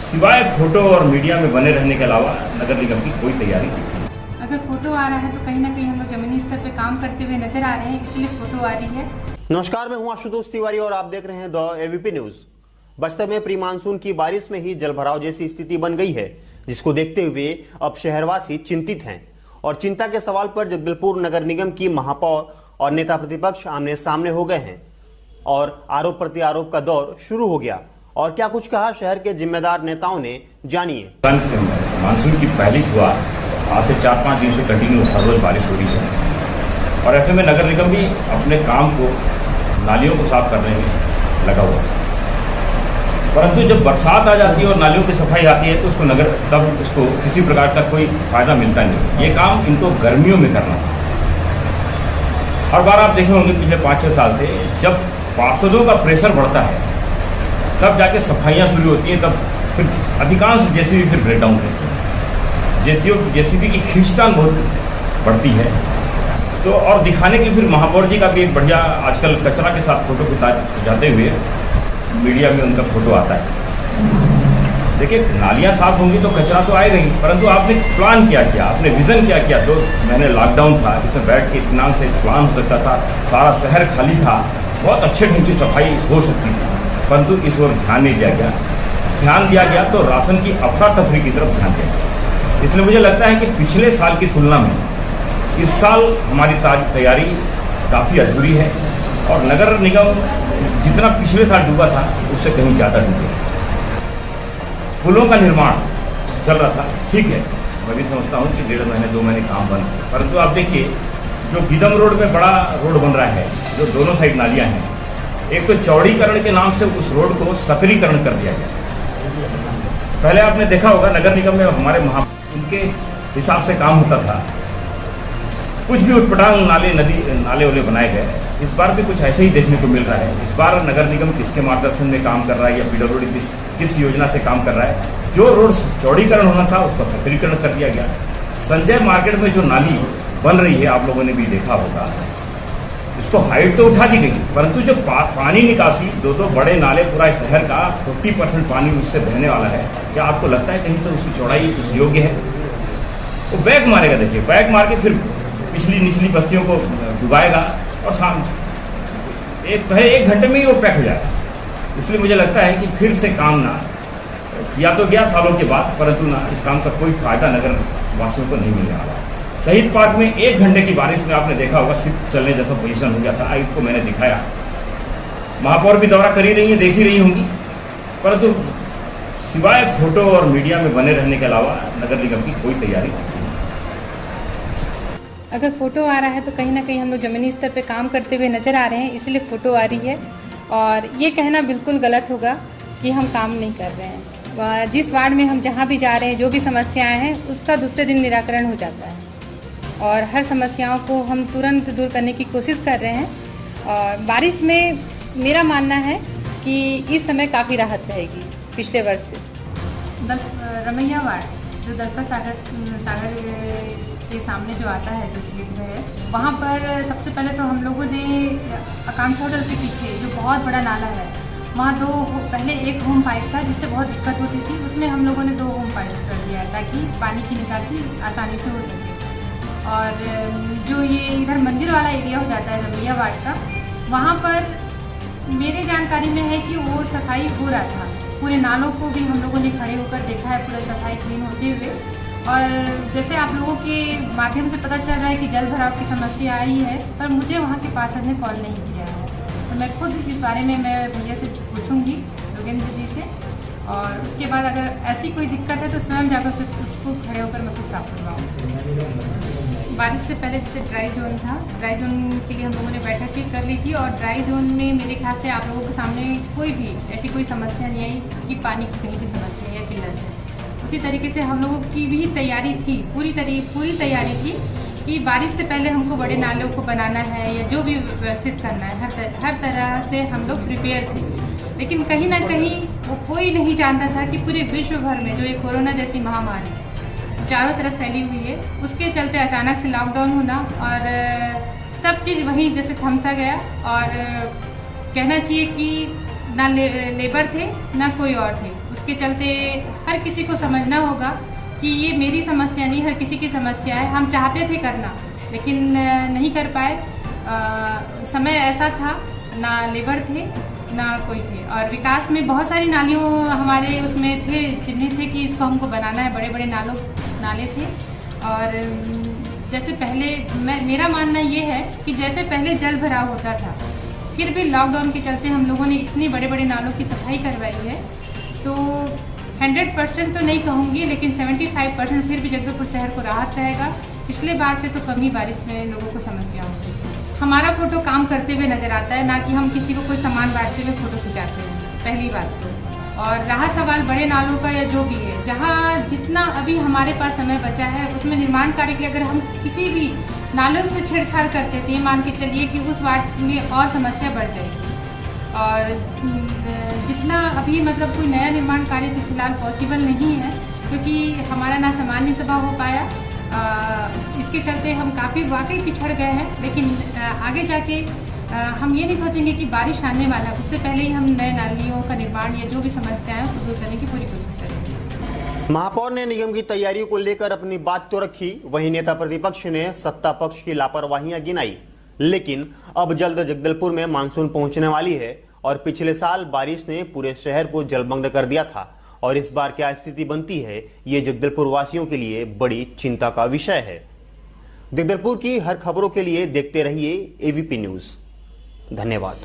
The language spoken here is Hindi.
सिवाय फोटो और मीडिया में बने रहने के अलावा नगर निगम की कोई तैयारी नहीं थी। अगर फोटो आ रहा है तो कहीं ना कहीं हम लोग जमीनी स्तर पे काम करते हुए नजर आ रहे हैं, इसलिए फोटो आ रही है। नमस्कार, मैं हूं आशुतोष तिवारी और आप देख रहे हैं द एबीपी न्यूज। बस्तर में प्री मानसून की बारिश में ही जलभराव जैसी स्थिति बन गई है, जिसको देखते हुए अब शहरवासी चिंतित हैं और चिंता के सवाल पर जगदलपुर नगर निगम की महापौर और नेता प्रतिपक्ष आमने सामने हो गए हैं और आरोप प्रत्यारोप का दौर शुरू हो गया। और क्या कुछ कहा शहर के जिम्मेदार नेताओं ने, जानिए। मानसून की पहली शुरुआत आज से 4-5 दिन से कंटिन्यू हर रोज बारिश हो रही है और ऐसे में नगर निगम भी अपने काम को, नालियों को साफ करने में लगा हुआ है। परंतु जब बरसात आ जाती है और नालियों की सफाई आती है तो तब उसको किसी प्रकार का कोई फायदा मिलता नहीं। ये काम इनको गर्मियों में करना था। हर बार आप देखे होंगे पिछले 5-6 साल से जब पार्षदों का प्रेशर बढ़ता है तब जाके सफाइयाँ शुरू होती हैं, तब फिर अधिकांश जेसीबी फिर ब्रेक डाउन करती है। जेसीबी की खींचतान बहुत बढ़ती है। तो और दिखाने के लिए फिर महापौर जी का भी एक बढ़िया आजकल कचरा के साथ फोटो खिंचाते हुए मीडिया में उनका फोटो आता है। देखिए, नालियाँ साफ होंगी तो कचरा तो आएगा ही, परंतु आपने प्लान क्या किया, आपने विज़न क्या किया। 2 महीने लॉकडाउन था, इसमें बैठ के इत्मीनान से प्लान हो सकता था, सारा शहर खाली था, बहुत अच्छे ढंग की सफाई हो सकती थी, परंतु इस ओर ध्यान नहीं दिया गया। ध्यान दिया गया तो राशन की अफरा तफरी की तरफ ध्यान दिया गया। इसलिए मुझे लगता है कि पिछले साल की तुलना में इस साल हमारी तैयारी काफ़ी अधूरी है और नगर निगम जितना पिछले साल डूबा था उससे कहीं ज़्यादा डूबे। पुलों का निर्माण चल रहा था, ठीक है, मैं भी समझता हूँ कि 1.5 महीने 2 महीने काम बंद थे, परंतु आप देखिए जो गिदम रोड में बड़ा रोड बन रहा है, जो दोनों साइड नालियाँ हैं, एक तो चौड़ीकरण के नाम से उस रोड को सकरीकरण कर दिया गया। पहले आपने देखा होगा नगर निगम में हमारे उनके हिसाब से काम होता था, कुछ भी उटपटांग नाले वाले बनाए गए। इस बार भी कुछ ऐसे ही देखने को मिल रहा है। इस बार नगर निगम किसके मार्गदर्शन में काम कर रहा है या पीडब्ल्यूडी किस योजना से काम कर रहा है। जो रोड चौड़ीकरण होना था उसका सकरीकरण कर दिया गया। संजय मार्केट में जो नाली बन रही है, आप लोगों ने भी देखा होगा, इसको हाइट तो उठा दी गई, परंतु जो पानी निकासी 2 बड़े नाले, पूरा शहर का 40% पानी उससे बहने वाला है। क्या आपको लगता है कहीं से उसकी चौड़ाई उस योग्य है? वो बैक मारेगा। देखिए, बैक मार के फिर पिछली निचली बस्तियों को डुबाएगा और शाम 1 घंटे में ही वो पैक हो जाएगा। इसलिए मुझे लगता है कि फिर से काम ना किया तो गया सालों के बाद, परंतु ना इस काम का कोई फायदा नगर वासियों को नहीं मिलने वाला। शहीद पार्क में 1 घंटे की बारिश में आपने देखा होगा सिर्फ चलने जैसा पोजीशन हो गया था। आयुक्त को मैंने दिखाया, महापौर भी दौरा कर ही रही है, देख ही रही होंगी, परंतु सिवाय फोटो और मीडिया में बने रहने के अलावा नगर निगम की कोई तैयारी नहीं थी। अगर फोटो आ रहा है तो कहीं ना कहीं हम लोग जमीनी स्तर पे काम करते हुए नजर आ रहे हैं, इसलिए फोटो आ रही है। और ये कहना बिल्कुल गलत होगा कि हम काम नहीं कर रहे हैं। जिस वार्ड में हम जहाँ भी जा रहे हैं, जो भी समस्याएं हैं, उसका दूसरे दिन निराकरण हो जाता है और हर समस्याओं को हम तुरंत दूर करने की कोशिश कर रहे हैं। और बारिश में मेरा मानना है कि इस समय काफ़ी राहत रहेगी पिछले वर्ष से। रमैया वार्ड जो दलपत सागर के सामने जो आता है, जो क्षेत्र है, वहाँ पर सबसे पहले तो हम लोगों ने आकांक्षा होटल के पीछे जो बहुत बड़ा नाला है, वहाँ पहले 1 होम पाइप था जिससे बहुत दिक्कत होती थी, उसमें हम लोगों ने 2 होम पाइप कर दिया है ताकि पानी की निकासी आसानी से हो सके। और जो ये इधर मंदिर वाला एरिया हो जाता है रमैया वार्ड का, वहाँ पर मेरे जानकारी में है कि वो सफाई हो रहा था। पूरे नालों को भी हम लोगों ने खड़े होकर देखा है, पूरा सफाई क्लीन होते हुए। और जैसे आप लोगों के माध्यम से पता चल रहा है कि जल भराव की समस्या आई है, पर मुझे वहाँ के पार्षद ने कॉल नहीं किया है, तो मैं खुद इस बारे में मैं भैया से पूछूंगी, योगेंद्र जी से, और उसके बाद अगर ऐसी कोई दिक्कत है तो स्वयं जाकर उसको खड़े होकर मैं खुद साफ करवाऊँ। बारिश से पहले जैसे ड्राई जोन था, ड्राई जोन के लिए हम लोगों ने बैठक भी कर ली थी और ड्राई जोन में मेरे ख्याल से आप लोगों के सामने कोई भी ऐसी कोई समस्या नहीं आई कि पानी की कहीं भी समस्या या पिलर है। उसी तरीके से हम लोगों की भी तैयारी थी, पूरी तैयारी थी कि बारिश से पहले हमको बड़े नालों को बनाना है या जो भी व्यवस्थित करना है, हर तरह से हम लोग प्रिपेयर थे। लेकिन कहीं ना कहीं वो कोई नहीं जानता था कि पूरे विश्व भर में जो ये कोरोना जैसी महामारी चारों तरफ फैली हुई है, उसके चलते अचानक से लॉकडाउन होना और सब चीज़ वहीं जैसे थमसा गया। और कहना चाहिए कि ना लेबर थे ना कोई और थे। उसके चलते हर किसी को समझना होगा कि ये मेरी समस्या नहीं, हर किसी की समस्या है। हम चाहते थे करना लेकिन नहीं कर पाए। समय ऐसा था, ना लेबर थे ना कोई थे। और विकास में बहुत सारी नालियों हमारे उसमें थे, चिन्हित थे कि इसको हमको बनाना है। बड़े बड़े नाले थे। और जैसे पहले मेरा मानना ये है कि जैसे पहले जल भराव होता था, फिर भी लॉकडाउन के चलते हम लोगों ने इतने बड़े बड़े नालों की सफाई करवाई है, तो 100% तो नहीं कहूँगी लेकिन 75% फिर भी जगदलपुर शहर को राहत रहेगा। पिछले बार से तो कम ही बारिश में लोगों को समस्या होती है। हमारा फोटो काम करते हुए नजर आता है, ना कि हम किसी को कोई सामान बांटते हुए फोटो खिंचाते हैं, पहली बात तो। और रहा सवाल बड़े नालों का या जो भी है, जहाँ जितना अभी हमारे पास समय बचा है उसमें निर्माण कार्य के लिए अगर हम किसी भी नालों से छेड़छाड़ करते थे, मान के चलिए कि उस वार्ड में और समस्या बढ़ जाएगी। और जितना अभी मतलब कोई नया निर्माण कार्य तो फिलहाल पॉसिबल नहीं है, क्योंकि हमारा ना सामान्य सभा हो पाया। इसके चलते हम काफ़ी वाकई पिछड़ गए हैं। लेकिन आगे जाके हम ये नहीं सोचेंगे कि बारिश आने वाला है, उससे पहले ही हम नए नालियों का निर्माण या जो भी समस्याएं हैं उसको दूर करने की पूरी कोशिश करेंगे। महापौर ने निगम की तैयारियों को लेकर अपनी बात तो रखी, वहीं नेता प्रतिपक्ष ने सत्ता पक्ष की लापरवाहियां गिनाई। लेकिन अब जल्द जगदलपुर में मानसून पहुंचने वाली है और पिछले साल बारिश ने पूरे शहर को जलमग्न कर दिया था और इस बार क्या स्थिति बनती है, ये जगदलपुर वासियों के लिए बड़ी चिंता का विषय है। जगदलपुर की हर खबरों के लिए देखते रहिए एवीपी न्यूज। धन्यवाद।